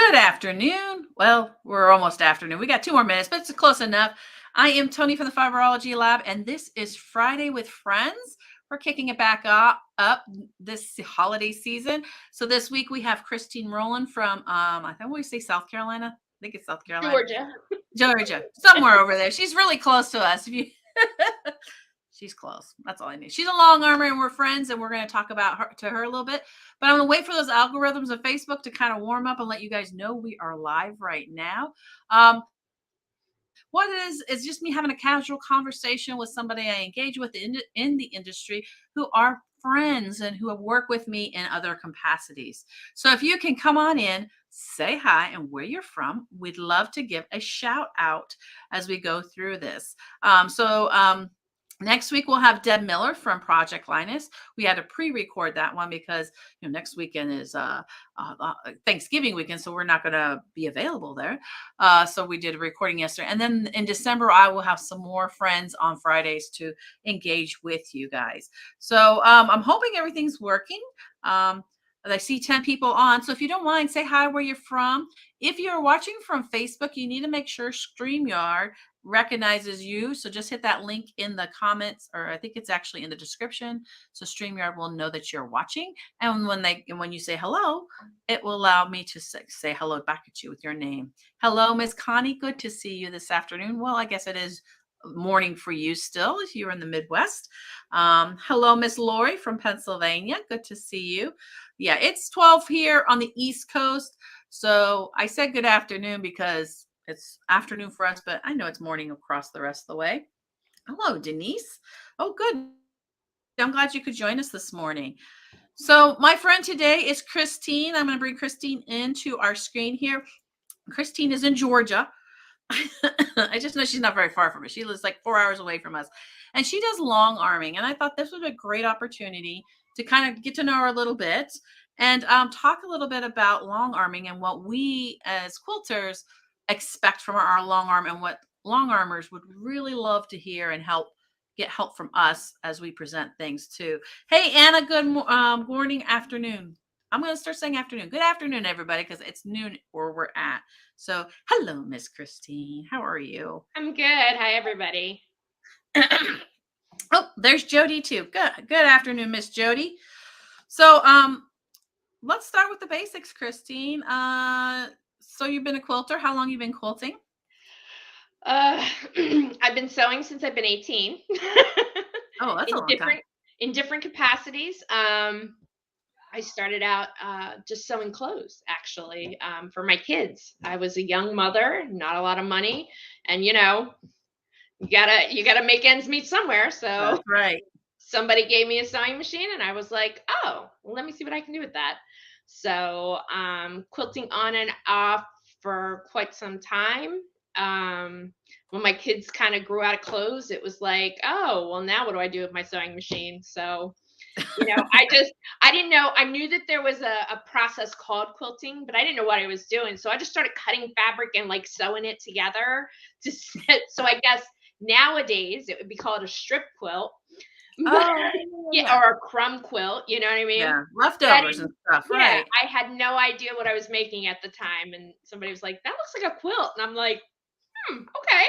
Good afternoon. Well, we're almost afternoon. We got 2 more minutes, but it's close enough. I am Tony from the Fiberology Lab, and this is Friday with Friends. We're kicking it back up this holiday season. So this week we have Christine Rollin from I think we say South Carolina. I think it's South Carolina, Georgia. Georgia, somewhere over there. She's really close to us. If you She's close. That's all I need. She's a long armor and we're friends, and we're going to talk about her a little bit. But I'm going to wait for those algorithms of Facebook to kind of warm up and let you guys know we are live right now. What it is just me having a casual conversation with somebody I engage with in the industry who are friends and who work with me in other capacities. So if you can come on in, say hi and where you're from, we'd love to give a shout out as we go through this. Next week we'll have Deb Miller from Project Linus. We had to pre-record that one because next weekend is Thanksgiving weekend, so we're not going to be available there. So we did a recording yesterday, and then in December I will have some more friends on Fridays to engage with you guys. So I'm hoping everything's working. I see 10 people on, so if you don't mind, say hi where you're from. If you're watching from Facebook, you need to make sure StreamYard recognizes you. So just hit that link in the comments, or I think it's actually in the description. So StreamYard will know that you're watching. And when you say hello, it will allow me to say hello back at you with your name. Hello, Miss Connie. Good to see you this afternoon. Well, I guess it is morning for you still if you're in the Midwest. Hello, Miss Lori from Pennsylvania. Good to see you. Yeah, it's 12 here on the East Coast. So I said good afternoon because it's afternoon for us, but I know it's morning across the rest of the way. Hello, Denise. Oh, good. I'm glad you could join us this morning. So my friend today is Christine. I'm going to bring Christine into our screen here. Christine is in Georgia. I just know she's not very far from us. She lives like 4 hours away from us. And she does long arming. And I thought this was a great opportunity to kind of get to know her a little bit and talk a little bit about long arming and what we as quilters expect from our long arm and what long armors would really love to hear and get help from us as we present things too. Hey, Anna, good morning, afternoon. I'm going to start saying afternoon. Good afternoon, everybody, because it's noon where we're at. So, hello, Miss Christine. How are you? I'm good. Hi, everybody. Oh, there's Jody too. Good afternoon, Miss Jody. So, let's start with the basics, Christine. So you've been a quilter. How long you been quilting? I've been sewing since I've been 18. Oh, that's a long time. In different capacities. I started out just sewing clothes, actually, for my kids. I was a young mother, not a lot of money, and you gotta make ends meet somewhere. So That's right. somebody gave me a sewing machine, and I was like, oh, well, let me see what I can do with that. So quilting on and off for quite some time. When my kids kind of grew out of clothes, it was like, oh, well, now what do I do with my sewing machine? So I didn't know. I knew that there was a process called quilting, but I didn't know what I was doing. So I just started cutting fabric and like sewing it together to so I guess nowadays it would be called a strip quilt. Oh, Yeah, or a crumb quilt, you know what I mean? yeah, But I leftovers and didn't, stuff, yeah, right? I had no idea what I was making at the time. And somebody was like, that looks like a quilt. And I'm like, okay,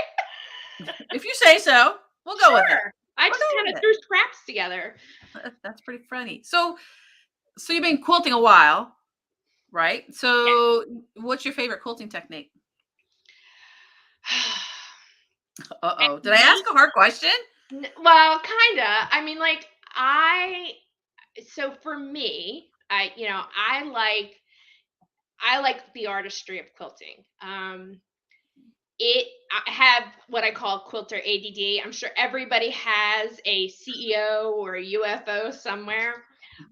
If you say so, we'll go with it. sure. I We'll just go kind of with threw scraps together. it. That's pretty funny. So you've been quilting a while, right? Yeah. So what's your favorite quilting technique? Uh-oh. Did I ask a hard question? Well, kind of. I mean, like, so for me, I like the artistry of quilting. I have what I call quilter ADD. I'm sure everybody has a CEO or a UFO somewhere.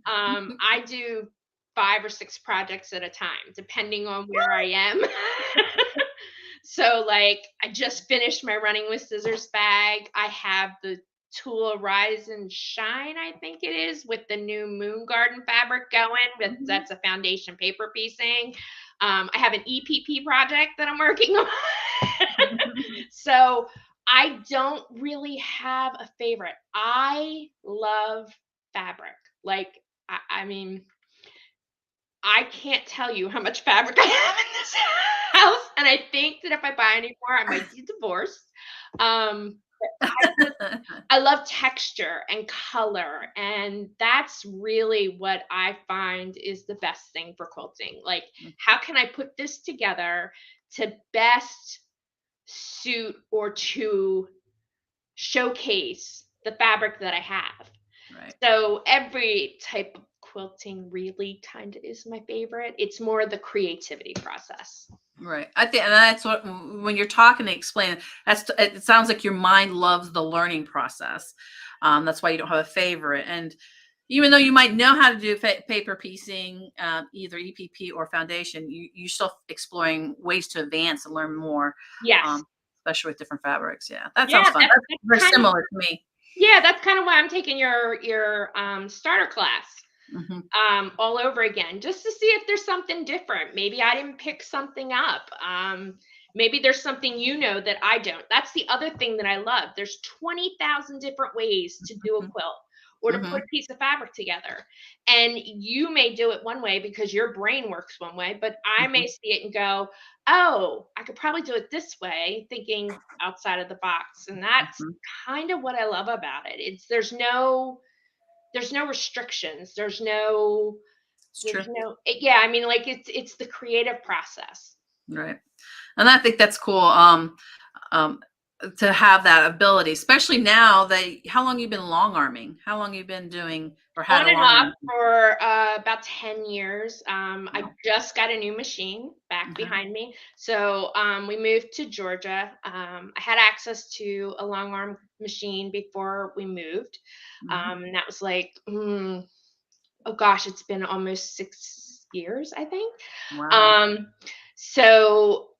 I do 5 or 6 projects at a time, depending on where I am. So, like, I just finished my running with scissors bag. I have the Tulle Rise and Shine, I think it is, with the new Moon Garden fabric going. That's a foundation paper piecing. I have an EPP project that I'm working on. So I don't really have a favorite. I love fabric. Like, I mean, I can't tell you how much fabric I have in this house, and I think that if I buy any more, I might be divorced. But I love texture and color, and that's really what I find is the best thing for quilting. Like, how can I put this together to best suit or to showcase the fabric that I have? Right. So every type of quilting really kind of is my favorite. It's more the creativity process. Right. I think, and that's what when you're talking and explaining, it sounds like your mind loves the learning process. That's why you don't have a favorite. And even though you might know how to do paper piecing, either EPP or foundation, you still exploring ways to advance and learn more, Yes. um, especially with different fabrics. Yeah, that sounds Yeah, fun. that's That's that's very kind of similar to me. yeah, that's kind of why I'm taking your starter class Hmm. all over again, just to see if there's something different. Maybe I didn't pick something up. Maybe there's something that I don't. That's the other thing that I love. There's 20,000 different ways to do a Hmm. quilt or to put Hmm. a piece of fabric together. And you may do it one way because your brain works one way, but I may Hmm. see it and go, oh, I could probably do it this way, thinking outside of the box. And that's Hmm. kind of what I love about it. There's no restrictions. It's There's true. no yeah, I mean, like, it's the creative process. Right. And I think that's cool. Um, to have that ability, especially now that how long you been long arming? How long you been doing or had On a and long off arm? for, about 10 years. I Wow. just got a new machine back Okay. behind me. So, we moved to Georgia. I had access to a long arm machine before we moved. Hmm. And that was like, oh gosh, it's been almost 6 years, I think. Wow. Um, so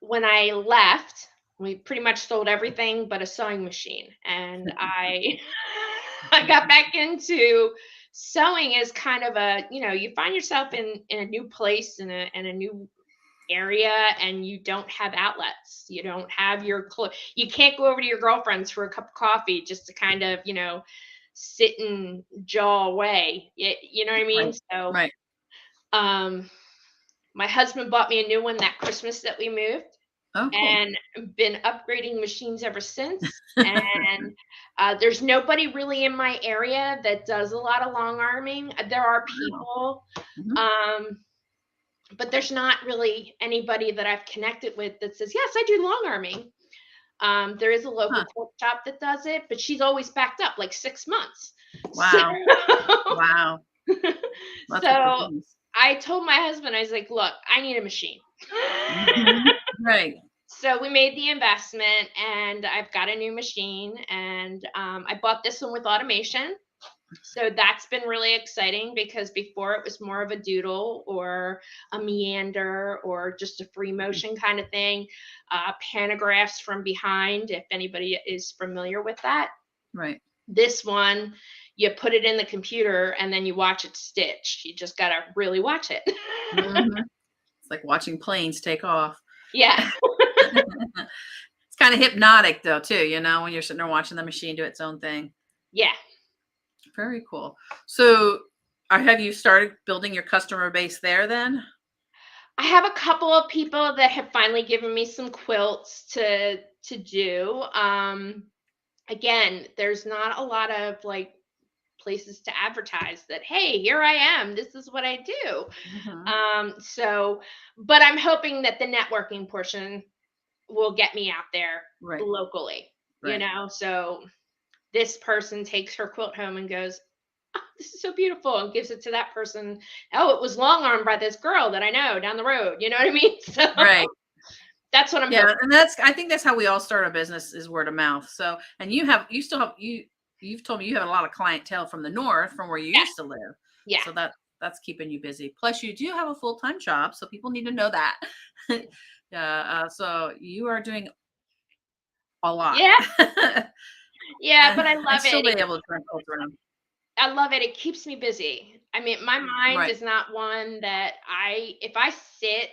when I left, we pretty much sold everything but a sewing machine, and I I got back into sewing as kind of you find yourself in a new place in a new area and you don't have outlets. You don't have you can't go over to your girlfriend's for a cup of coffee just to kind of, sit and jaw away. You know what I mean? Right. So, Right. um my husband bought me a new one that Christmas that we moved, Oh, cool. and been upgrading machines ever since. And there's nobody really in my area that does a lot of long arming. There are Wow. people, Hmm. um, but there's not really anybody that I've connected with that says, yes, I do long arming. There is a local Huh. quilt shop that does it, but she's always backed up like 6 months. So, Wow. Wow. That's a good so business. I told my husband, I was like, look, I need a machine. Hmm. Right. So we made the investment, and I've got a new machine, and I bought this one with automation. So that's been really exciting because before it was more of a doodle or a meander or just a free motion kind of thing. Pantographs from behind, if anybody is familiar with that. Right. This one, you put it in the computer and then you watch it stitch. You just got to really watch it. Hmm. It's like watching planes take off. Yeah. It's kind of hypnotic though, too, when you're sitting there watching the machine do its own thing. Yeah. Very cool. So, have you started building your customer base there then? I have a couple of people that have finally given me some quilts to do. Again, there's not a lot of like places to advertise that, hey, here I am. This is what I do. Hmm. So, but I'm hoping that the networking portion will get me out there Right. locally, Right. So this person takes her quilt home and goes, this is so beautiful, and gives it to that person. Oh, it was long armed by this girl that I know down the road. You know what I mean? So Right. that's what I'm Yeah, hoping. and I think that's how we all start a business is word of mouth. So, and you still have you've told me you have a lot of clientele from the north from where you Yes. used to live. Yeah. So that's keeping you busy. Plus you do have a full-time job, so people need to know that. Yeah, so you are doing a lot. Yeah. Yeah, but I And love still it. be able to turn culture around. I love it. It keeps me busy. My mind Right. is not one that if I sit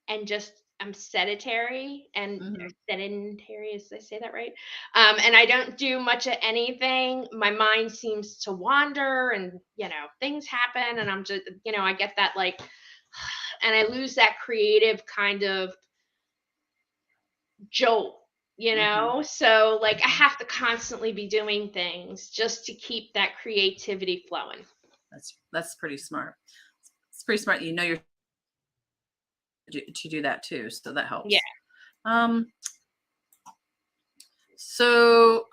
and just I'm sedentary and Mhm. sedentary, is I say that right? And I don't do much of anything. My mind seems to wander, and things happen, and I'm just, I get that like, and I lose that creative kind of jolt. Mhm. So like I Mhm. have to constantly be doing things just to keep that creativity flowing. That's pretty smart. It's pretty smart. You know you're to do that too, so that Yeah. helps. Um, so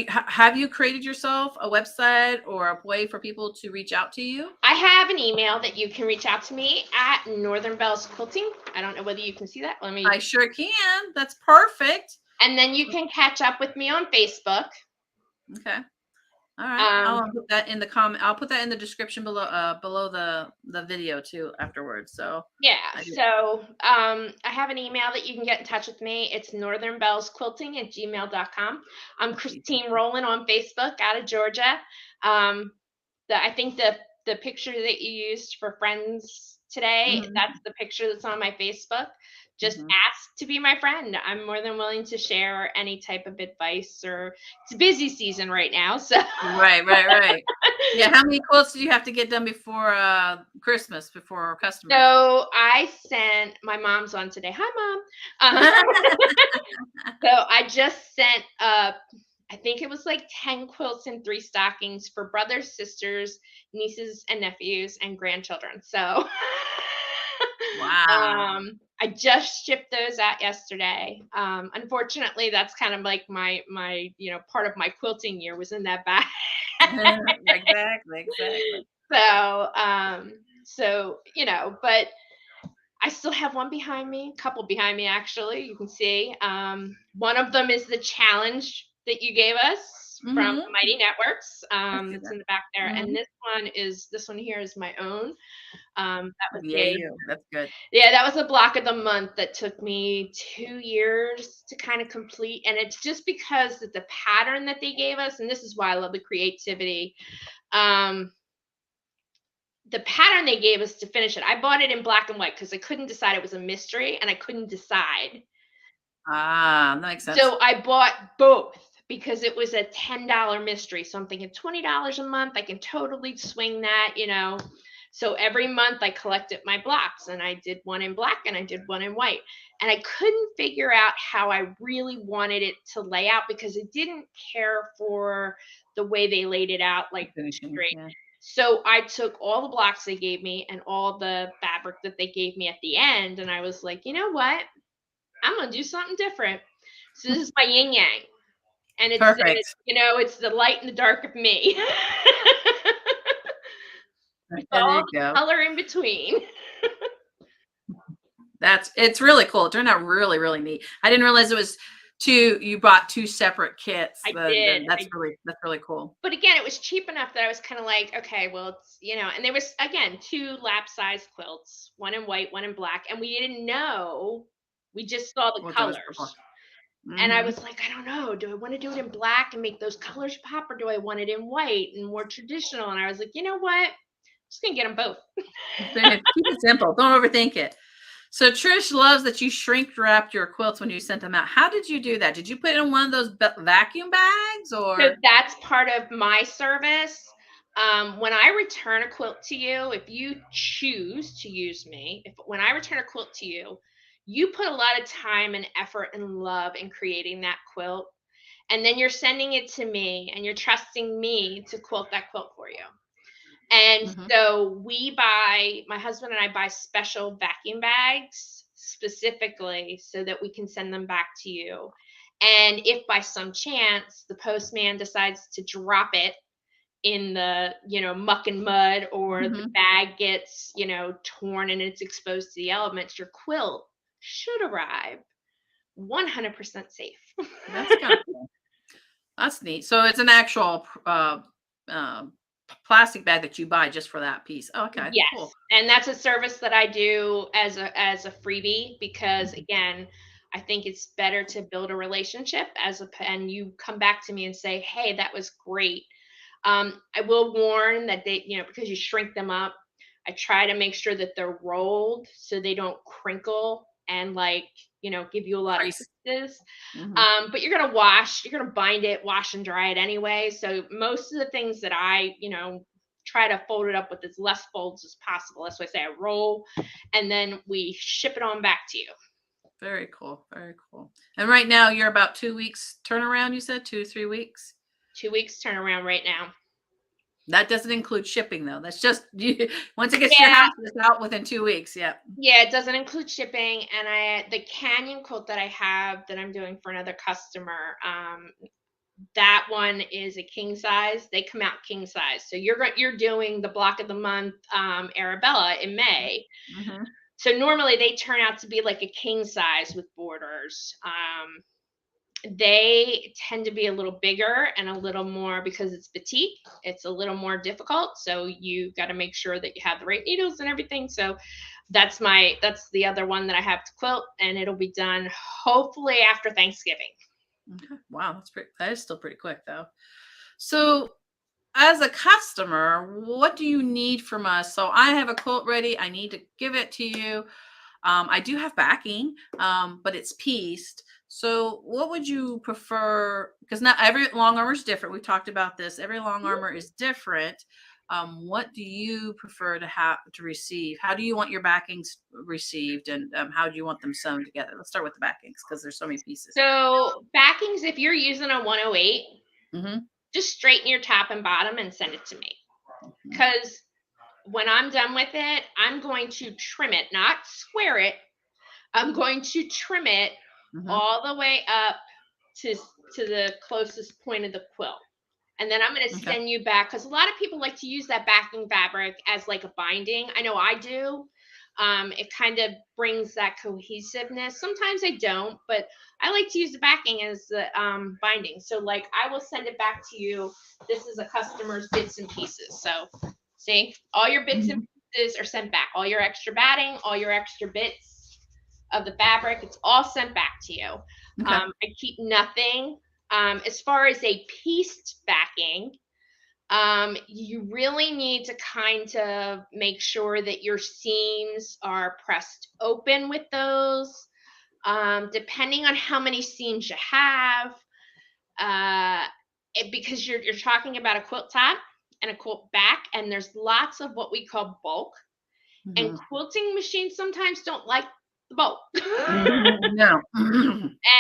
have you created yourself a website or a way for people to reach out to you? I have an email that you can reach out to me at Northern Bells Quilting. I don't know whether you can see that. Let me. I sure can. That's perfect. And then you can catch up with me on Facebook. Okay. All right. Um, I'll put that in the comment. I'll put that in the description below the video too afterwards. So yeah. I did. So I have an email that you can get in touch with me. It's northernbellsquilting@gmail.com. I'm Christine Rollin on Facebook out of Georgia. Um, I think the picture that you used for friends today, Mhm. that's the picture that's on my Facebook. Just Mhm. ask to be my friend. I'm more than willing to share any type of advice, or it's busy season right now, so Right, right, right. Yeah, how many quotes do you have to get done before Christmas before customers? so I sent my mom's on today. Hi, mom. So I just sent I think it was like 10 quilts and 3 stockings for brothers, sisters, nieces and nephews, and grandchildren. So Wow. I just shipped those out yesterday. Unfortunately, that's kind of like my part of my quilting year was in that bag. Exactly, exactly. But I still have one behind me, a couple behind me actually. You can see. One of them is the challenge that you gave us from Mhm. Mighty Networks. I see That's that. in the back there, and Mhm. this one here is my own. That was Yeah, made. you. That's good. Yeah, that was a block of the month that took me 2 years to kind of complete, and it's just because that the pattern that they gave us, and this is why I love the creativity. Um, the pattern they gave us to finish it. I bought it in black and white because I couldn't decide. It was a mystery, and I couldn't decide. Ah, that makes sense. So I bought both because it was a $10 mystery. So I'm thinking $20 a month, I can totally swing that. So every month I collected my blocks, and I did one in black and I did one in white. And I couldn't figure out how I really wanted it to lay out because I didn't care for the way they laid it out, The like finishing, straight. yeah. So I took all the blocks they gave me and all the fabric that they gave me at the end, and I was like, you know what? I'm gonna do something different. So this is my yin yang, and it's Perfect. it's the light and the dark of me, with There all you the go. color in between. It's really cool. It turned out really, really neat. I didn't realize it was two. You bought two separate kits. I Then did. that's really cool. But again, it was cheap enough that I was kind of like, okay, well, and there was again two lap size quilts, one in white, one in black, and we didn't know. We just saw the What there was before. colors. And I Hmm. was like, I don't know. Do I want to do it in black and make those colors pop, or do I want it in white and more traditional? And I was like, you know what? I'm just gonna get them both. Keep it simple. Don't overthink it. So Trish loves that you shrink wrapped your quilts when you sent them out. How did you do that? Did you put it in one of those vacuum bags So or? that's part of my service. When I return a quilt to you, if you choose to use me, if when I return a quilt to you, you put a lot of time and effort and love in creating that quilt. And then you're sending it to me and you're trusting me to quilt that quilt for you. And Mhm. so my husband and I buy special vacuum bags specifically so that we can send them back to you. And if by some chance the postman decides to drop it in the, muck and mud, or the Mhm. bag gets, torn and it's exposed to the elements, your quilt should arrive 100% safe. That's kind of cool. That's neat. So it's an actual um, plastic bag that you buy just for that piece. Oh, okay, cool. Yes, and that's a service that I do as a freebie because Mhm. again, I think it's better to build a relationship and you come back to me and say, "Hey, that was great." I will warn that because you shrink them up. I try to make sure that they're rolled so they don't crinkle and like, give you a lot of Crease. creases. Hmm. But you're gonna bind it, wash and dry it anyway. So most of the things that I, try to fold it up with as less folds as possible. That's why I say I roll, and then we ship it on back to you. Very cool. Very cool. And right now you're about 2 weeks turnaround, you said 2 to 3 weeks? 2 weeks turnaround right now. That doesn't include shipping though. That's just you, once it gets to your Yeah, house, it's out within 2 weeks. Yeah. yeah, it doesn't include shipping. And the canyon quilt that I have that I'm doing for another customer, that one is a king size. They come out king size. So you're doing the block of the month, Arabella in May. Hmm. So normally they turn out to be like a king size with borders. They tend to be a little bigger and a little more, because it's batik, it's a little more difficult. So you got to make sure that you have the right needles and everything. So that's the other one that I have to quilt, and it'll be done hopefully after Thanksgiving. Okay. Wow, that is still pretty quick though. So as a customer, what do you need from us? So I have a quilt ready. I need to give it to you. I do have backing, but it's pieced. So what would you prefer? Because not every long armor is different. We talked about this. Every long armor is different. What do you prefer to receive? How do you want your backings received, and how do you want them sewn together? Let's start with the backings because there's so many pieces. So backings, if you're using a 108, Hmm. just straighten your top and bottom and send it to me. Hmm. Because when I'm done with it, I'm going to trim it, not square it. I'm going to trim it Hmm. all the way up to the closest point of the quilt. And then I'm going to Okay. send you back, because a lot of people like to use that backing fabric as like a binding. I know I do. It kind of brings that cohesiveness. Sometimes I don't, but I like to use the backing as the binding. So like I will send it back to you. This is a customer's bits and pieces. So see, all your bits and Hmm. pieces are sent back. All your extra batting, all your extra bits of the fabric, it's all sent back to you. Okay. I keep nothing. As far as a pieced backing, you really need to kind of make sure that your seams are pressed open with those. Depending on how many seams you have, because you're talking about a quilt top and a quilt back, and there's lots of what we call bulk. And Hmm. quilting machines sometimes don't like the bulk. No.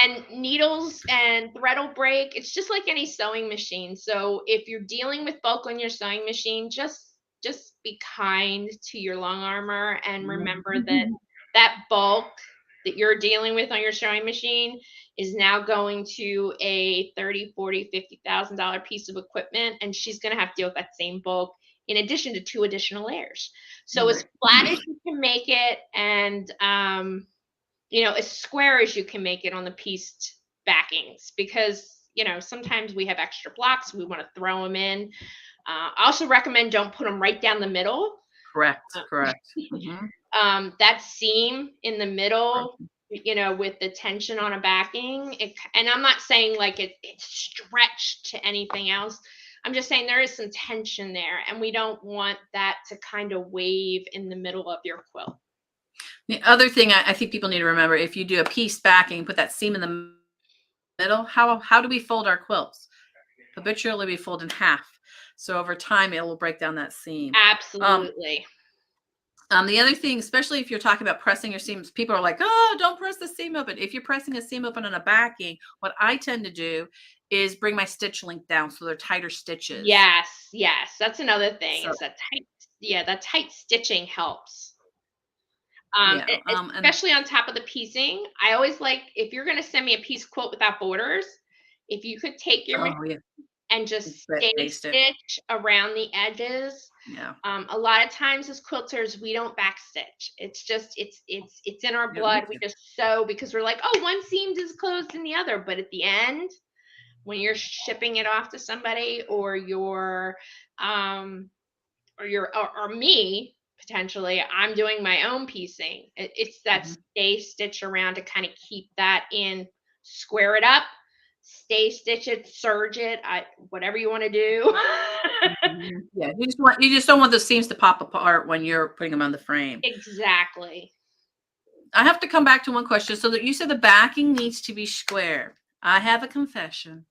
And needles and thread will break. It's just like any sewing machine. So if you're dealing with bulk on your sewing machine, just be kind to your long armor, and remember that that bulk that you're dealing with on your sewing machine is now going to a 30, 40, $50,000 piece of equipment, and she's going to have to deal with that same bulk in addition to 2 additional layers. So as Right. flat as you can make it, and as square as you can make it on the pieced backings, because sometimes we have extra blocks, we want to throw them in. I also recommend don't put them right down the middle. Correct. Correct. Hmm. That seam in the middle, with the tension on a backing, and I'm not saying like it's stretched to anything else. I'm just saying there is some tension there, and we don't want that to kind of wave in the middle of your quilt. The other thing I think people need to remember, if you do a piece backing, put that seam in the middle, how do we fold our quilts? Habitually, we fold in half. So over time, it will break down that seam. Um, Absolutely. the other thing, especially if you're talking about pressing your seams, people are like, oh, don't press the seam open. If you're pressing a seam open on a backing, what I tend to do is bring my stitch length down so they're tighter stitches. Yes, yes. That's another thing, So is that that tight stitching helps. yeah, and Especially on top of the piecing. I always like, if you're going to send me a piece quilt without borders, if you could take your oh yeah, and just stay baste it. stitch around the edges. Yeah, A lot of times as quilters, we don't back stitch. It's just it's in our yeah, me blood. We too. just sew because we're like, oh, one seam is closed than the other. But at the end, when you're shipping it off to somebody, or um or me potentially, I'm doing my own piecing. It's that Mhm. stay stitch around to kind of keep that in, square it up, stay stitch it, serge it, whatever you want to do. Mhm. Yeah, you just don't want the seams to pop apart when you're putting them on the frame. Exactly. I have to come back to one question. So that you said the backing needs to be square. I have a confession.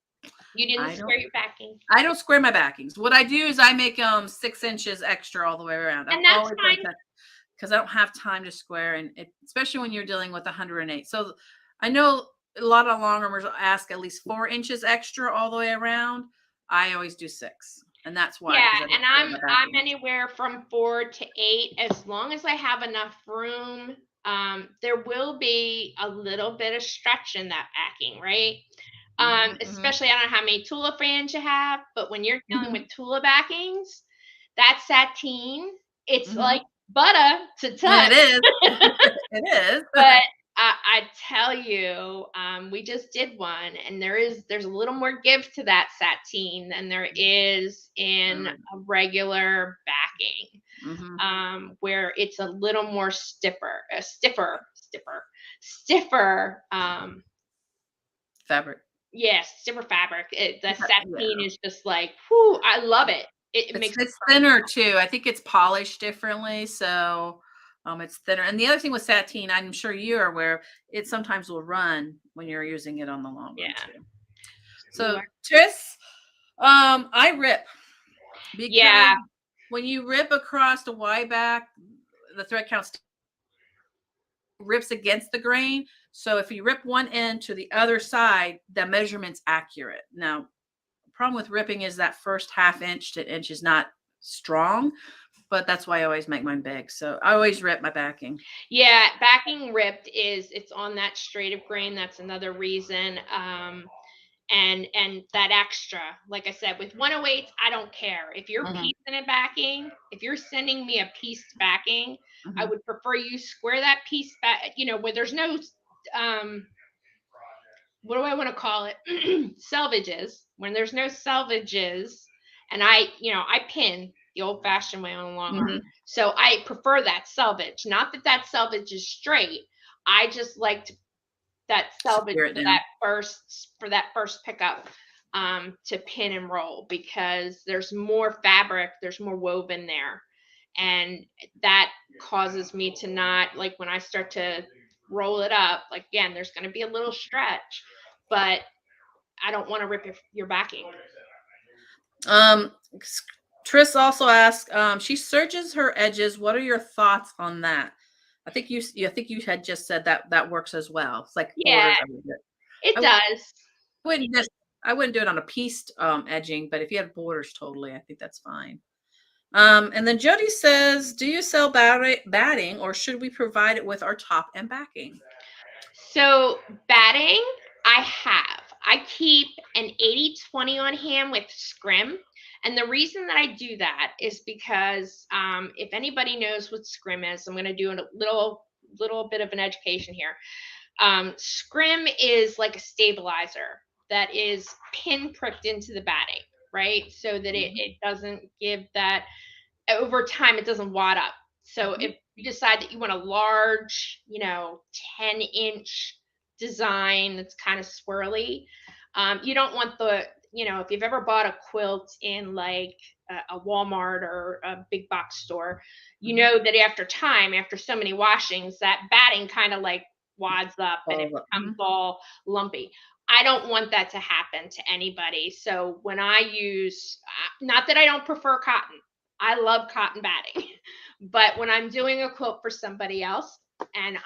You didn't I don't square your backing. I don't square my backings. What I do is I make 6 inches extra all the way around. I've And that's always done fine. that because I don't have time to square, and especially when you're dealing with 108. So I know a lot of long armors ask at least 4 inches extra all the way around. I always do 6, and that's why, Yeah, because I don't and square my I'm backings. anywhere from 4 to 8 as long as I have enough room. There will be a little bit of stretch in that backing, right? Hmm, hmm, Especially I don't know how many Tula fans you have, but when you're dealing with hmm, Tula backings, that sateen, it's like hmm. butter to touch. It is. It is. But I tell you, we just did one, and there's a little more give to that sateen than there is in a regular backing, Hmm. where it's a little more stiffer. Fabric. Yes, stiffer fabric. The sateen Yeah. is just like, whoo, I love it. It It's makes it's thinner too. I think it's polished differently, so it's thinner. And the other thing with sateen, I'm sure you're aware, it sometimes will run when you're using it on the long run yeah. too. You So are, Tris, I rip because yeah. when you rip across the Y back, the thread count rips against the grain. So if you rip one end to the other side, the measurement's accurate. Now, the problem with ripping is that first half inch to inch is not strong, but that's why I always make mine big. So I always rip my backing. Yeah, backing ripped is it's on that straight of grain. That's another reason. And that extra, like I said, with 108s, I don't care. If you're Mhm, piecing it backing, if you're sending me a pieced backing, I mhm, would prefer you square that piece back, where there's no what do I want to call it? Selvages. When there's no selvages, and I pin the old fashioned way on a long arm. mhm. So I prefer that selvage. Not that that selvage is straight. I just like that selvage Secure it down. for that first pickup, to pin and roll, because there's more fabric, there's more woven there, and that causes me to not like when I start to roll it up. Like again, there's going to be a little stretch, but I don't want to rip your backing. Um, Tris also asked, she serges her edges. What are your thoughts on that? I think you had just said that that works as well. It's like Yeah, borders. it I does. wouldn't just I wouldn't do it on a pieced edging, but if you had borders, totally, I think that's fine. And then Jody says, do you sell batting, or should we provide it with our top and backing? So batting, I have. I keep an 80/20 on hand with scrim. And the reason that I do that is because, if anybody knows what scrim is, I'm going to do a little bit of an education here. Scrim is like a stabilizer that is pin pricked into the batting, right? So that it, Mhm, it doesn't give that, over time, it doesn't wad up. So mhm, if you decide that you want a large, 10-inch design that's kind of swirly, you don't want if you've ever bought a quilt in like a Walmart or a big box store, you mhm. know that after so many washings, that batting kind of like wads up and it Follow up. becomes Mhm. all lumpy. I don't want that to happen to anybody. So when I use, not that I don't prefer cotton, I love cotton batting. But when I'm doing a quilt for somebody else and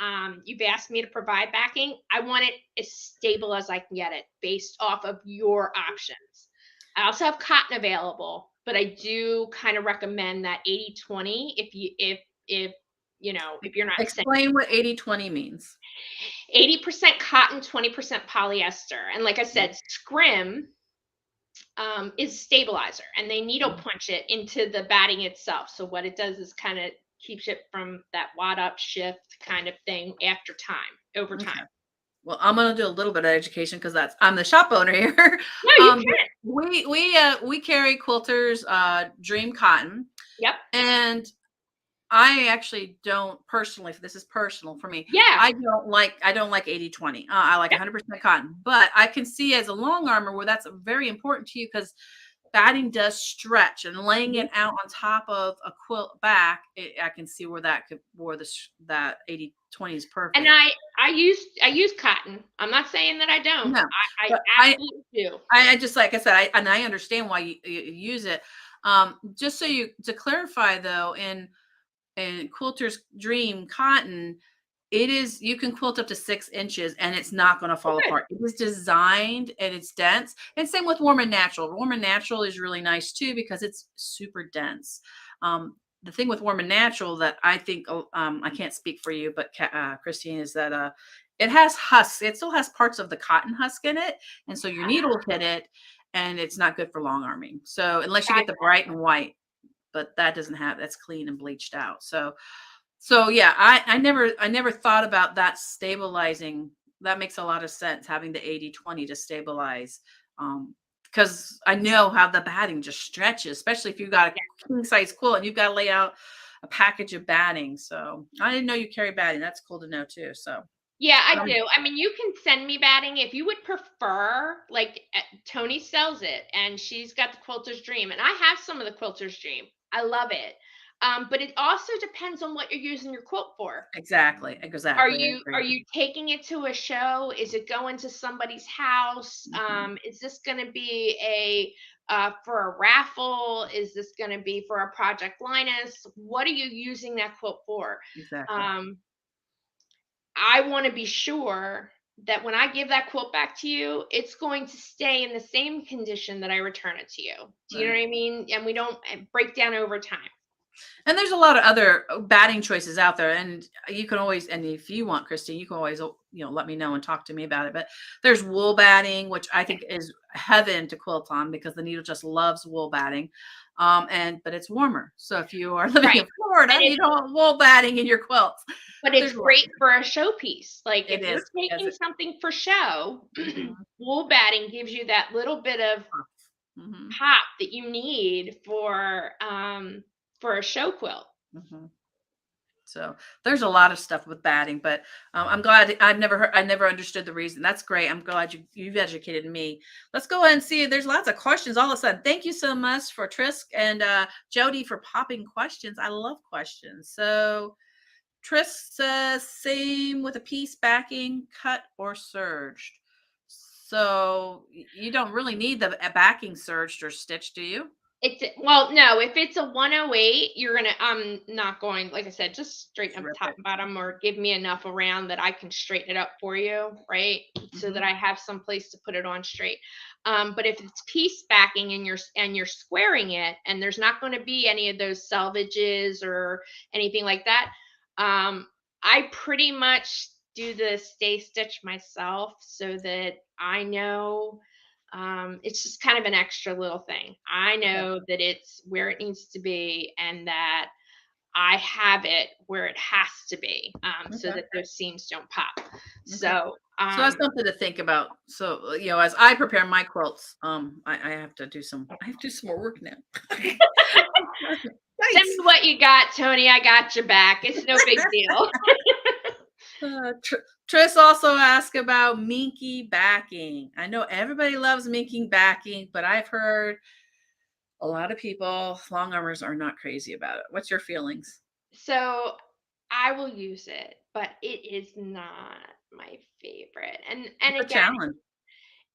you've asked me to provide backing, I want it as stable as I can get it based off of your options. I also have cotton available, but I do kind of recommend that 80/20 if you're not saying Explain what 80/20 means. 80% cotton, 20% polyester. And like I Mhm, said, scrim is stabilizer, and they needle mhm. punch it into the batting itself. So what it does is kind of keeps it from that wad up shift kind of thing over time. Okay. Well, I'm gonna do a little bit of education because that's I'm the shop owner here. No, you But can. we carry quilters Dream Cotton, Yep. and I actually don't personally, this is personal for me. Yeah. I don't like 80/20. I like 100% cotton, but I can see as a long armor where that's very important to you because batting does stretch and laying Mhm. it out on top of a quilt back, I can see where that 80/20 is And perfect. I use cotton. I'm not saying that I don't. No, I but absolutely do. I just like I said, I understand why you use it. Just so you to clarify though, in Quilter's Dream cotton, it is you can quilt up to 6 inches and it's not going to Oh, fall good. apart. It is designed and it's dense. And same with Warm and Natural. Warm and Natural is really nice too because it's super dense. The thing with Warm and Natural that I think I can't speak for you, but Christine, is that it has husks. It still has parts of the cotton husk in it, and so your needle will hit it, and it's not good for long arming. So unless you get the bright and white, but that doesn't have that's clean and bleached out. So yeah, I never thought about that stabilizing. That makes a lot of sense, having the 80/20 to stabilize. Because I know how the batting just stretches, especially if you've got a king size quilt and you've got to lay out a package of batting. So I didn't know you carry batting. That's cool to know too. So Yeah, I um, do. I mean, you can send me batting if you would prefer. Like Tony sells it, and she's got the Quilter's Dream, and I have some of the Quilter's Dream. I love it. But it also depends on what you're using your quilt for. exactly, Are exactly. I you are agree. you taking it to a show? Is it going to somebody's house? Mhm, Is this going to be a for a raffle? Is this going to be for a Project Linus? What are you using that quilt for? exactly. Um, I want to be sure that when I give that quilt back to you, it's going to stay in the same condition that I return it to you. Do you know Right. what I mean? And we don't break down over time. And there's a lot of other batting choices out there, and you can always, and if you want, Christine, you can always, let me know and talk to me about it. But there's wool batting, which I think is heaven to quilt on because the needle just loves wool batting. But it's warmer. So if you are living Right. in Florida, And you don't want wool batting in your quilts. but But it's there's a lot. great for a showpiece. Like It if you're is. As taking it. something for show, Mhm. wool batting gives you that little bit of Mhm. pop that you need for a show quilt. Mhm. So there's a lot of stuff with batting, but I'm glad I never understood the reason. That's great. I'm glad you've educated me. Let's go ahead and see. There's lots of questions all of a sudden. Thank you so much for Trisk and Jody for popping questions. I love questions. So Trisk says same with a piece backing, cut or surged. So you don't really need the backing surged or stitched, do you? Well, no, if it's a 108, you're gonna I'm not going, like I said, just straighten Just up rip top it. and bottom or give me enough around that I can straighten it up for you, right? So that Hmm. I have some place to put it on straight. But if it's piece backing and you're squaring it and there's not going to be any of those selvages or anything like that, um, I pretty much do the stay stitch myself so that I know it's just kind of an extra little thing. I Okay. know that it's where it needs to be and that I have it where it has to be so Okay. that those seams don't pop. Okay. So, So that's something to think about. So, as I prepare my quilts, I have to do some more work now. send me Nice. what you got, Tony. I got your back. It's no big deal. Tris also asked about minky backing. I know everybody loves minking backing, but I've heard a lot of people, long armors are not crazy about it. What's your feelings? So, I will use it, but it is not my favorite. And It's a again, challenge.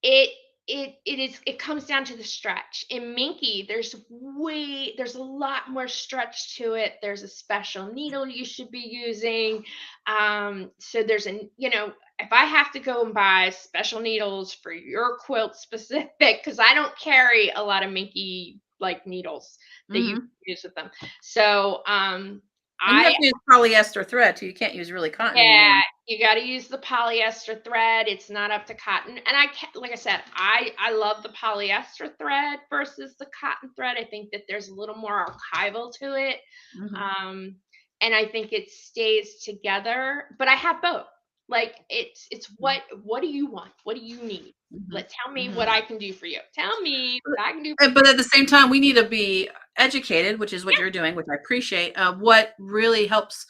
It it comes down to the stretch. In Minky, there's a lot more stretch to it. There's a special needle you should be using. So there's if I have to go and buy special needles for your quilt specific, because I don't carry a lot of Minky like needles that you Hmm. use with them. So And you have I to use polyester thread too. You can't use really cotton yeah, anymore. you gotta use the polyester thread, it's not up to cotton, and like I said, I love the polyester thread versus the cotton thread. I think that there's a little more archival to it, Hmm. um, and I think it stays together, but I have both. Like, it's what do you want? What do you need? Mhm, Let Tell me what mhm. I can do for you. Tell me what I can do for you. But at the same time, we need to be educated, which is what you're doing, which I appreciate, what really helps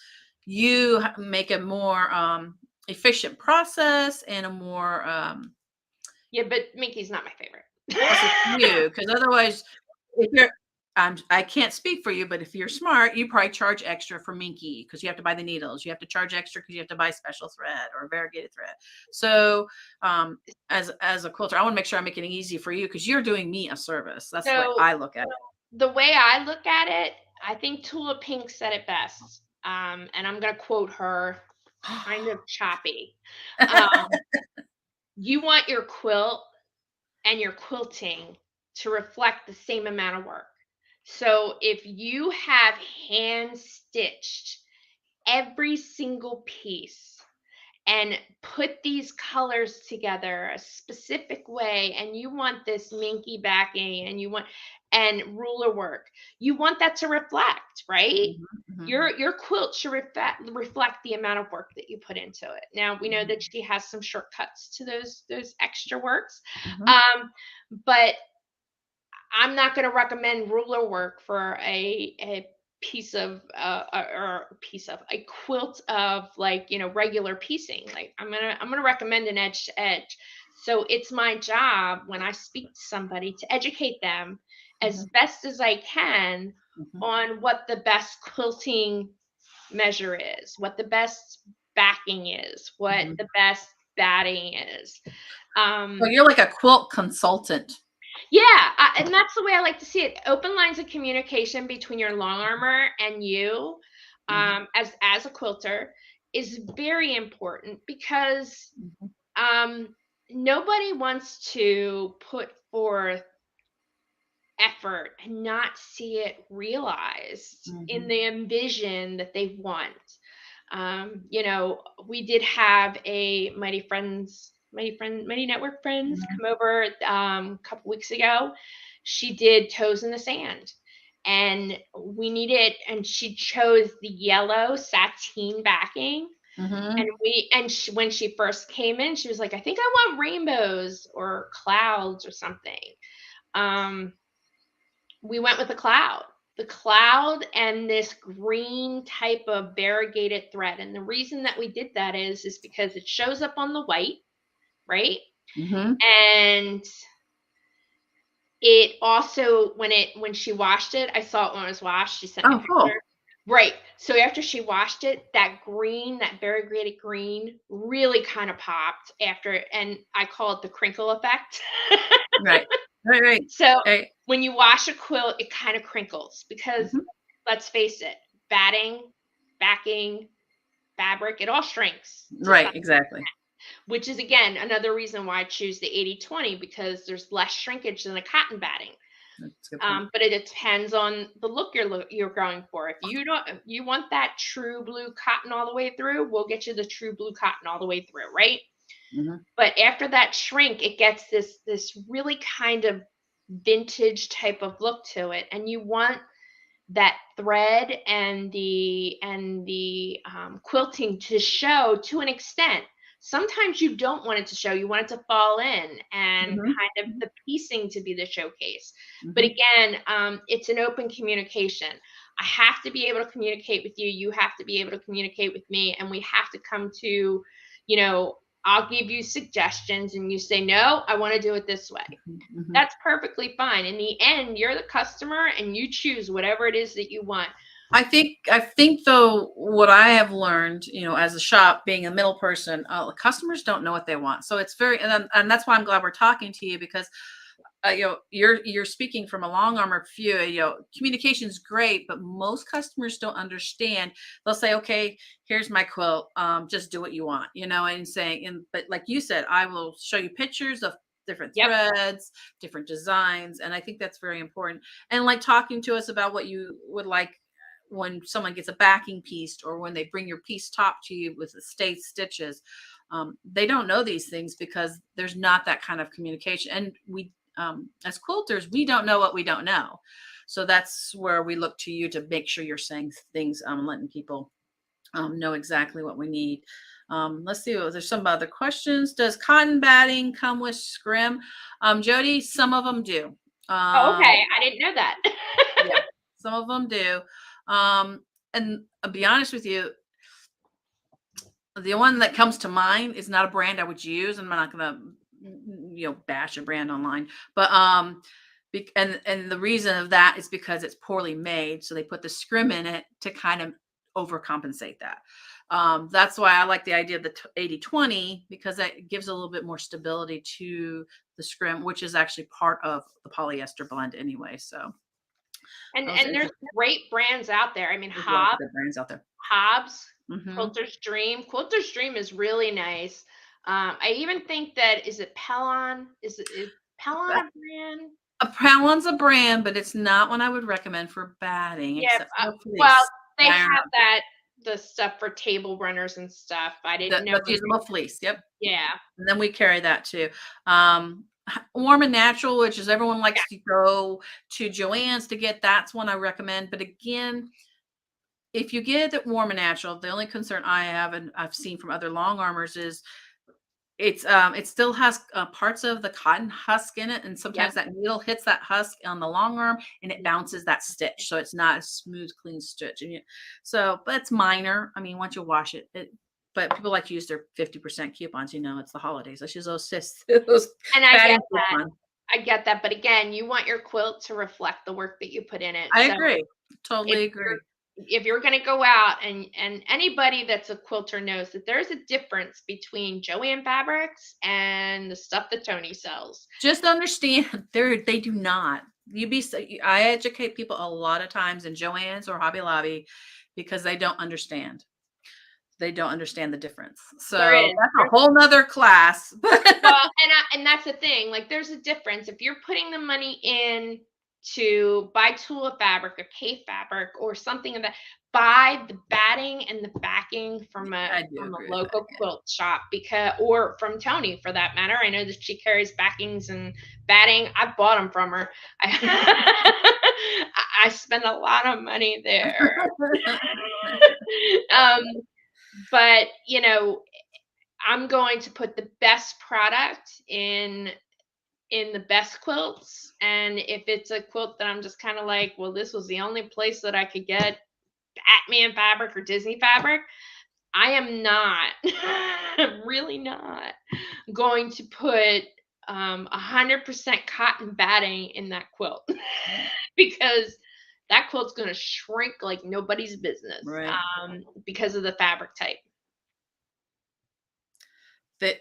you make a more efficient process and a more Yeah, but Mickey's not my favorite. process for you. Because otherwise, if you're, I can't speak for you, but if you're smart, you probably charge extra for Minky because you have to buy the needles. You have to charge extra because you have to buy special thread or variegated thread. So, as a quilter, I want to make sure I'm making it easy for you because you're doing me a service. That's the way So I look at the way I look at it, I think Tula Pink said it best. And I'm gonna quote her kind of choppy. it. Um, you want your quilt and your quilting to reflect the same amount of work. So if you have hand stitched every single piece and put these colors together a specific way, and you want this minky backing and you want and ruler work, you want that to reflect, right? Mhm, mhm, Your quilt should reflect the amount of work that you put into it. Now we know mhm, that she has some shortcuts to those extra works, mhm, um, but I'm not going to recommend ruler work for a piece of or a piece of a quilt of, like, regular piecing. Like, I'm gonna recommend an edge to edge. So it's my job when I speak to somebody to educate them as mhm, best as I can mhm, on what the best quilting measure is, what the best backing is, what mhm. the best batting is. So Um, you're like a quilt consultant. Yeah, and that's the way I like to see it. Open lines of communication between your long armor and you, Mhm, as a quilter, is very important because mhm, um, nobody wants to put forth effort and not see it realized in mhm, the envision that they want. We did have a Mighty Network friends mhm, come over a couple weeks ago. She did Toes in the Sand. And she chose the yellow sateen backing. And mhm, when she first came in, she was like, I think I want rainbows or clouds or something. Um, we went with the cloud and this green type of variegated thread. And the reason that we did that is because it shows up on the white, right? mhm. And it also, when she washed it, I saw it when it was washed. She sent me a Oh, picture. cool. Right. So after she washed it, that green, that variegated green, really kind of popped after, and I call it the crinkle effect. Right. Right, right. So Right. when you wash a quilt, it kind of crinkles because, Mhm. let's face it, batting, backing, fabric, it all shrinks to some, Right, exactly. which is again another reason why I choose the 80/20 because there's less shrinkage than a cotton batting. That's a good point. But it depends on the look you're going for. If you want that true blue cotton all the way through, we'll get you the true blue cotton all the way through, right? Mhm, But after that shrink, it gets this really kind of vintage type of look to it, and you want that thread and the quilting to show to an extent. Sometimes you don't want it to show, you want it to fall in and mhm, kind of mhm, the piecing to be the showcase. But mhm, again, it's an open communication. I have to be able to communicate with you, you have to be able to communicate with me, and we have to come to, you know, I'll give you suggestions and you say, no, I want to do it this way. mhm, mhm. That's perfectly fine. In the end, you're the customer and you choose whatever it is that you want. I think though what I have learned, as a shop being a middle person, customers don't know what they want. So it's very and that's why I'm glad we're talking to you because you're speaking from a long armor view. Communication's great, but most customers don't understand. They'll say, okay, here's my quilt, just do what you want, and saying, but like you said, I will show you pictures of different Yep. threads, different designs, and I think that's very important. And like talking to us about what you would like when someone gets a backing piece or when they bring your piece top to you with the stay stitches. They don't know these things because there's not that kind of communication, and we, as quilters, we don't know what we don't know. So that's where we look to you to make sure you're saying things, letting people know exactly what we need. Let's see. There's some other questions. Does cotton batting come with scrim? Jody, some of them do. Oh, Um, okay. I didn't know that. yeah, some of them do. And I'll be honest with you, the one that comes to mind is not a brand I would use. I'm not gonna, bash a brand online, but and the reason of that is because it's poorly made, so they put the scrim in it to kind of overcompensate that. That's why I like the idea of the 80/20, because that gives a little bit more stability to the scrim, which is actually part of the polyester blend anyway. So And those are there's great brands out there. I mean, there's lots of good brands out there. Hobbs, Hmm. Quilter's Dream. Quilter's Dream is really nice. I even think that is it Pellon? Is Pellon a brand? A Prowon's a brand, but it's not one I would recommend for batting, Yeah. except for the Well, fleece. they Iron have that the stuff for table runners and stuff. I didn't know the if fusible fleece, yep, yeah. and then we carry that too. Warm and Natural, which is everyone Yeah. likes to go to Joann's to get, that's one I recommend, but again, if you get it Warm and Natural, the only concern I have, and I've seen from other long armors, is it still has parts of the cotton husk in it, and Yep. sometimes that needle hits that husk on the long arm and it bounces that stitch, so it's not a smooth, clean stitch. But it's minor. I mean, once you wash it. But people like to use their 50% coupons. It's the holidays. Let's use those those And I get batting that. coupons. I get that. But again, you want your quilt to reflect the work that you put in it. I So agree. if Totally agree. you're going to go out and anybody that's a quilter knows that there's a difference between Joann fabrics and the stuff that Tony sells. Just understand they do not. I educate people a lot of times in Joann's or Hobby Lobby because they don't understand. They don't understand the difference. There So is. that's a whole nother class. Well, and that's the thing. Like, there's a difference if you're putting the money in to buy Tula fabric or K fabric or something of that. Buy the batting and the backing I do from a agree with that. local quilt shop because or from Tony for that matter. I know that she carries backings and batting. I've bought them from her. I spend a lot of money there. um, but I'm going to put the best product in the best quilts. And if it's a quilt that I'm just kind of like, well, this was the only place that I could get Batman fabric or Disney fabric, I am not, really not going to put 100% cotton batting in that quilt because that quilt's going to shrink like nobody's business Right. because of the fabric type.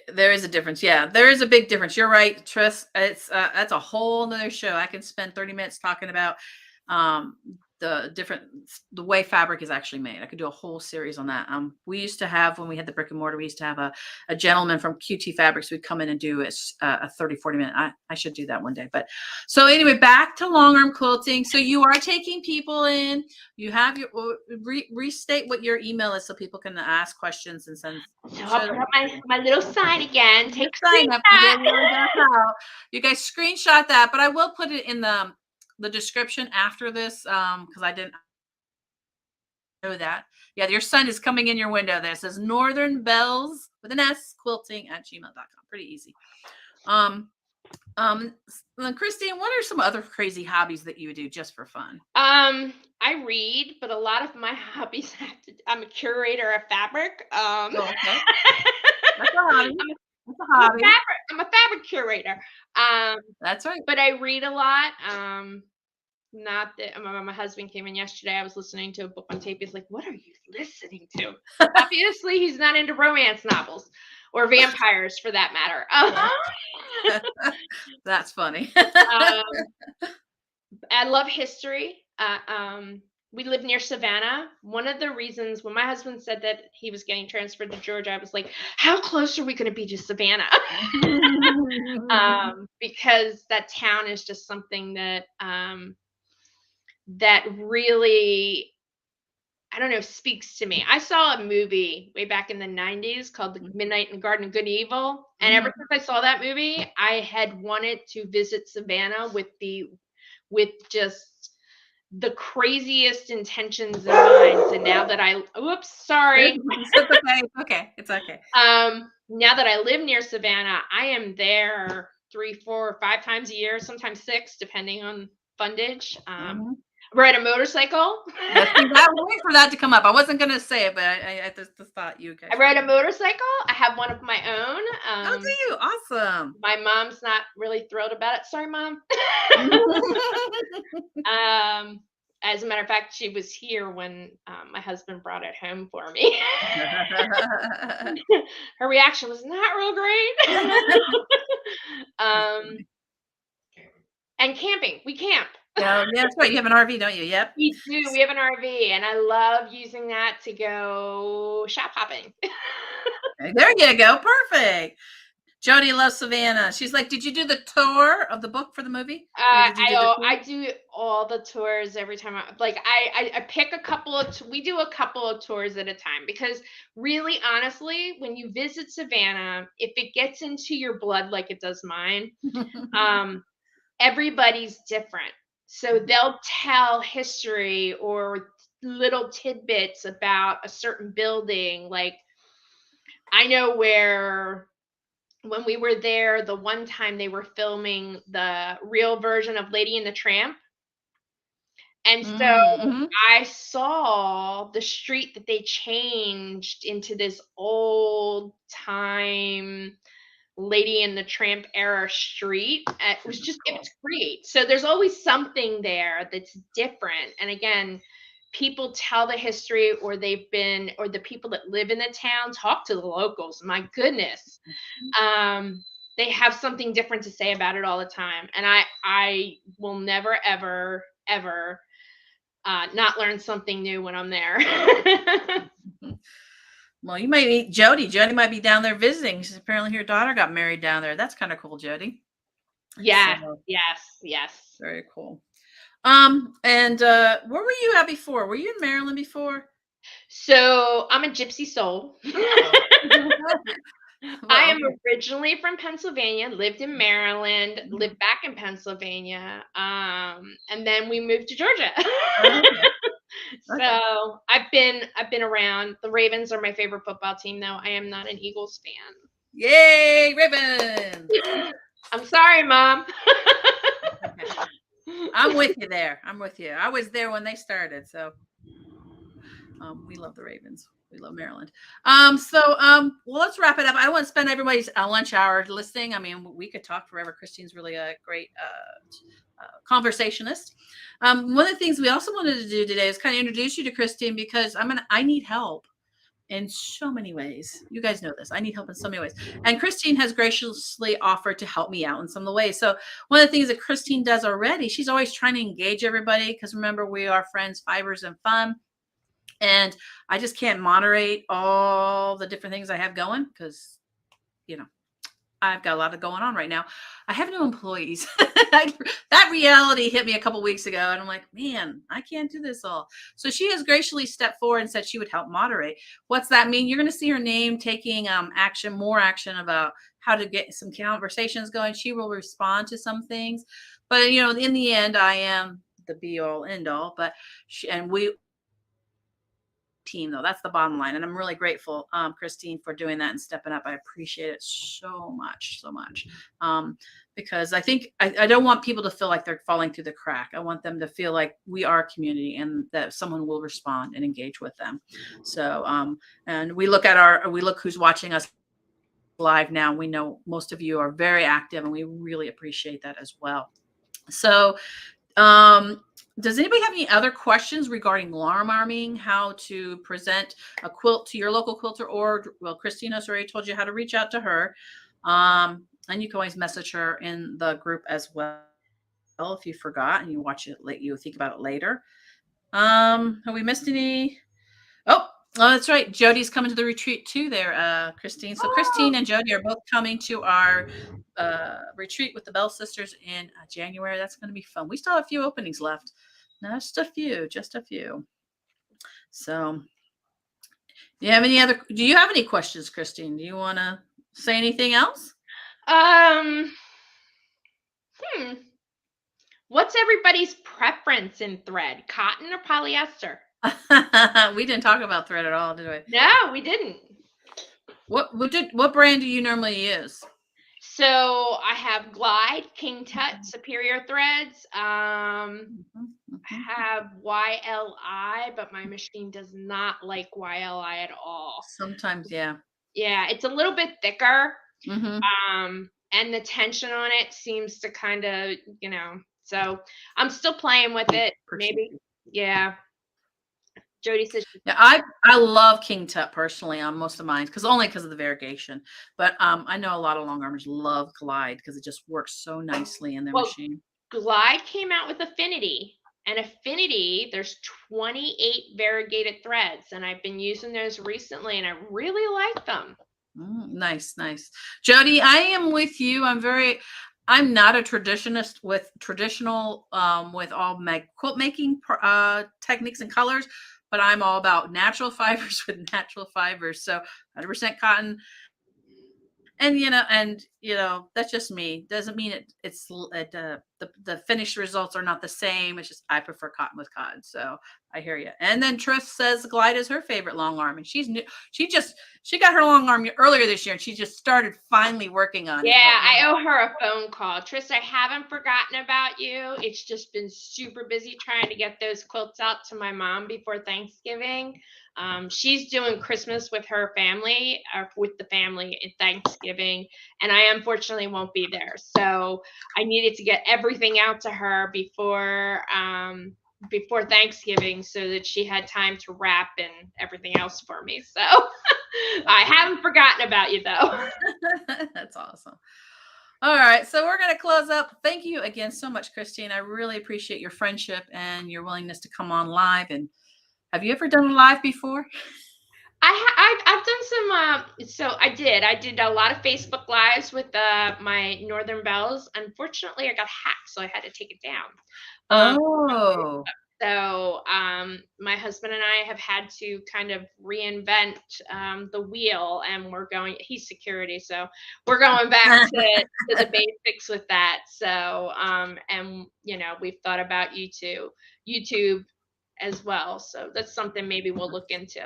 There is a difference. Yeah, there is a big difference. You're right, Tris. It's that's a whole nother show. I can spend 30 minutes talking about um, the way fabric is actually made. I could do a whole series on that. We used to have, when we had the brick and mortar, we used to have a gentleman from QT Fabrics who'd come in and do a 30-40 minute. I should do that one day. But so anyway, back to long arm quilting. So you are taking people in. You have your restate what your email is so people can ask questions and send. So I'll put up my little sign again. Take a Sign up to get screenshot. your back out. You guys screenshot that, but I will put it in the description after this because I didn't know that. Yeah, your son is coming in your window there. It says Northern Bells with an S quilting at gmail.com. Pretty easy. Then Christine, what are some other crazy hobbies that you would do just for fun? I read, but a lot of my hobbies I'm a curator of fabric. Oh, okay. That's a hobby. That's a hobby. I'm a fabric curator. That's right. But I read a lot. Not that my husband came in yesterday. I was listening to a book on tape. He's like, "What are you listening to?" Obviously, he's not into romance novels or vampires, for that matter. That's funny. I love history. We live near Savannah. One of the reasons when my husband said that he was getting transferred to Georgia, I was like, "How close are we going to be to Savannah?" Because that town is just something that that really, I don't know, speaks to me. I saw a movie way back in the 90s called The Midnight in the Garden of Good and Evil. And ever since I saw that movie, I had wanted to visit Savannah with just the craziest intentions in mind. So now that oops, sorry. It's okay. It's okay. It's okay. Now that I live near Savannah, I am there 3, 4, 5 times a year, sometimes 6, depending on fundage. Mhm. Ride a motorcycle. Yeah, see, I was waiting for that to come up. I wasn't gonna say it, but I just thought you I guys were ride a gonna. motorcycle. I have one of my own. Oh, do you? Awesome. My mom's not really thrilled about it. Sorry, Mom. um, as a matter of fact, she was here when my husband brought it home for me. Her reaction was not real great. That's um, funny. and camping. We camp. Yeah, yeah, that's right. You have an RV, don't you? Yep. We do. We have an RV, and I love using that to go shop hopping. There you go. Perfect. Jody loves Savannah. She's like, did you do the tour of the book for the movie? Did you do the tour? I do all the tours every time. I pick a couple of. We do a couple of tours at a time because really, honestly, when you visit Savannah, if it gets into your blood like it does mine, um, everybody's different. So they'll tell history or little tidbits about a certain building. Like I know where when we were there, the one time they were filming the real version of Lady and the Tramp. And so Mm-hmm. I saw the street that they changed into this old time Lady and the Tramp era street. It Cool. was great. So there's always something there that's different. And again, people tell the history or or the people that live in the town talk to the locals. My goodness. Um, they have something different to say about it all the time. And I will never, ever, ever not learn something new when I'm there. Well, you might meet Jody. Jody might be down there visiting. She's apparently her daughter got married down there. That's kind of cool, Jody. Yes, So yes, yes. very cool. And where were you at before? Were you in Maryland before? So I'm a gypsy soul. Oh. I Well, am originally from Pennsylvania, lived in Maryland, lived back in Pennsylvania, and then we moved to Georgia. okay. Okay. So I've been around. The Ravens are my favorite football team, though. I am not an Eagles Yay, Ravens. fan. I'm sorry, Mom. Okay. I'm with you there. I'm with you. I was there when they started, so we love the Ravens. We love Maryland. Well, let's wrap it up. I don't want to spend everybody's lunch hour listening. I mean, we could talk forever. Christine's really a great conversationist. One of the things we also wanted to do today is kind of introduce you to Christine because I need help in so many ways. You guys know this. I need help in so many ways. And Christine has graciously offered to help me out in some of the ways. So one of the things that Christine does already, she's always trying to engage everybody because remember, we are friends, fibers, and fun. And I just can't moderate all the different things I have going because, you know, I've got a lot of going on right now. I have no employees. That reality hit me a couple weeks ago, and I'm like, man, I can't do this all. So she has graciously stepped forward and said she would help moderate. What's that mean? You're going to see her name taking more action about how to get some conversations going. She will respond to some things, but in the end, I am the be all end all. But we team though, that's the bottom line, and I'm really grateful, Christine, for doing that and stepping up. I appreciate it so much, so much, because I think I don't want people to feel like they're falling through the crack. I want them to feel like we are a community and that someone will respond and engage with them. So and we look who's watching us live now. We know most of you are very active and we really appreciate that as well. So does anybody have any other questions regarding long arming, how to present a quilt to your local quilter, or, well, Christina's already told you how to reach out to her. And you can always message her in the group as well if you forgot and you watch it, you think about it later. Have we missed any? Oh, that's right. Jody's coming to the retreat too there, Christine. So Christine and Jody are both coming to our retreat with the Bell Sisters in January. That's going to be fun. We still have a few openings left. Just a few, just a few. So do you have any questions, Christine? Do you want to say anything else? Um, hmm. What's everybody's preference in thread? Cotton or polyester? We didn't talk about thread at all, did we? No, we didn't. What brand do you normally use? So I have Glide, King Tut, Superior Threads. Mhm, mhm. Have YLI, but my machine does not like YLI at all. Sometimes, yeah. Yeah, it's a little bit thicker. Mhm. And the tension on it seems to kind of, so I'm still playing with Be it. Maybe, personal. yeah. Jody says, Yeah, I love King Tut personally on most of mine because only because of the variegation. But I know a lot of long armors love Glide because it just works so nicely in their well, machine. Glide came out with Affinity. And Affinity, there's 28 variegated threads, and I've been using those recently, and I really like them. Nice, nice. Jody, I am with you. I'm not a traditionist with traditional with all my quilt making techniques and colors, but I'm all about natural fibers with natural fibers. So 100% cotton, and that's just me. Doesn't mean the finished results are not the same. It's just I prefer cotton with cotton. So I hear you. And then Trish says Glide is her favorite long arm, and she's new. She got her long arm earlier this year, and she just started finally working on it. Yeah, But I owe her a phone call. Tris, I haven't forgotten about you. It's just been super busy trying to get those quilts out to my mom before Thanksgiving. She's doing Christmas with her family, or with the family at Thanksgiving, and I unfortunately won't be there. So I needed to get everything out to her before Thanksgiving so that she had time to wrap and everything else for me. So I haven't forgotten about you though. that's awesome. All right, so we're going to close up. Thank you again so much, Christine. I really appreciate your friendship and your willingness to come on live. And have you ever done a live before? I've done some. So I did a lot of Facebook lives with my Northern Bells. Unfortunately, I got hacked, so I had to take it down. Um, Oh, my husband and I have had to kind of reinvent the wheel, and we're going. He's security, so we're going back to the basics with that. So and we've thought about YouTube as well. So that's something maybe we'll look into.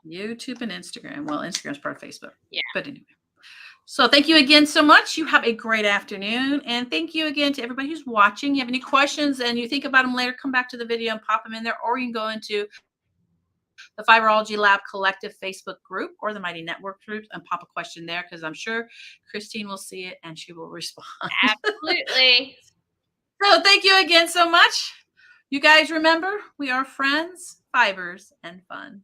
YouTube and Instagram. Well, Instagram's part of Facebook. Yeah. But anyway. So thank you again so much. You have a great afternoon. And thank you again to everybody who's watching. You have any questions and you think about them later, come back to the video and pop them in there. Or you can go into the Fiberology Lab Collective Facebook group or the Mighty Network group and pop a question there because I'm sure Christine will see it and she will respond. Absolutely. So thank you again so much. You guys remember, we are friends, fibers, and fun.